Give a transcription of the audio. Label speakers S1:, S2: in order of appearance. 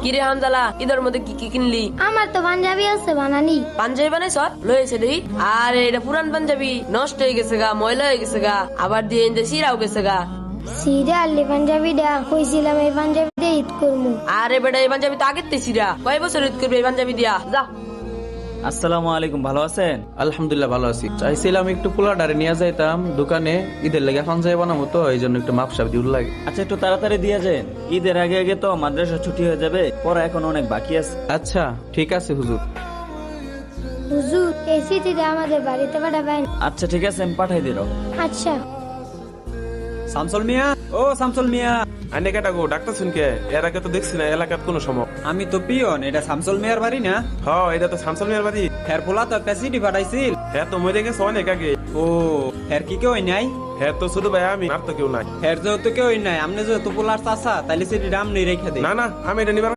S1: কিরে হামজালা, ঈদের মধ্যে কি কি কিনলি?
S2: আমার তো পাঞ্জাবি আছে বানানি।
S1: পাঞ্জাবি বানাইছ? লয়েছে দেই। আরে এটা পুরান পাঞ্জাবি, নষ্ট হয়ে গেছে গা, ময়লা হয়ে গেছে গা, আবার দিয়ে ইন্দে সিরাও গেছে গা।
S2: সিরা আলি পাঞ্জাবি দা কইছিলাম এই পাঞ্জাবি দিয়ে ঈদ করবো।
S1: আরে বেটা, এই পাঞ্জাবি তো আগের তে সিরা, কয় বছর ঈদ করবে এই পাঞ্জাবি দিয়া? যা।
S3: আসসালামু আলাইকুম, ভালো আছেন?
S4: আলহামদুলিল্লাহ ভালো আছি। চাইছিলাম একটু পোলাডারে নিয়ে যাইতাম দোকানে, ঈদের লেগে পাঞ্জাবি বানাবো তো, এই জন্য একটু মাপসাপ দিউর লাগে।
S3: আচ্ছা, একটু তাড়াতাড়ি দিয়ে যান, ঈদের আগে আগে তো মাদ্রাসা ছুটি হয়ে যাবে, পড়া এখন অনেক বাকি আছে।
S4: আচ্ছা ঠিক আছে হুজুর।
S2: হুজুর এই চিঠিটা আমাদের বাড়িতে পাঠাবেন?
S3: আচ্ছা ঠিক আছে, আমি পাঠাই দিল।
S2: আচ্ছা।
S5: শামসুল মিয়া, ও শামসুল মিয়া।
S6: আইনে কেটা গো ডাক্তার শুনকে, এর আগে তো দেখছি না এলাকার কোনো সময়।
S5: আমি তো পিয়ন, এটা শামসুল মিয়ার বাড়ি না?
S6: হ্যাঁ, এটা তো শামসুল মিয়ার বাড়ি।
S5: হের পোলা তো একটা চিঠি পাঠাইছিল।
S6: হ্যাঁ তো মরে গেছে অনেক আগে।
S5: ও হের কি কেউ নাই?
S6: হ্যাঁ তো শুধু ভাই আমি, আর তো কেউ নাই।
S5: হের যেহেতু কেউ নাই, আপনি যেহেতু পোলার চাষা, তাইলে চিঠিটা আপনি রেখে দিন।
S6: না না, আমি এটা নিবার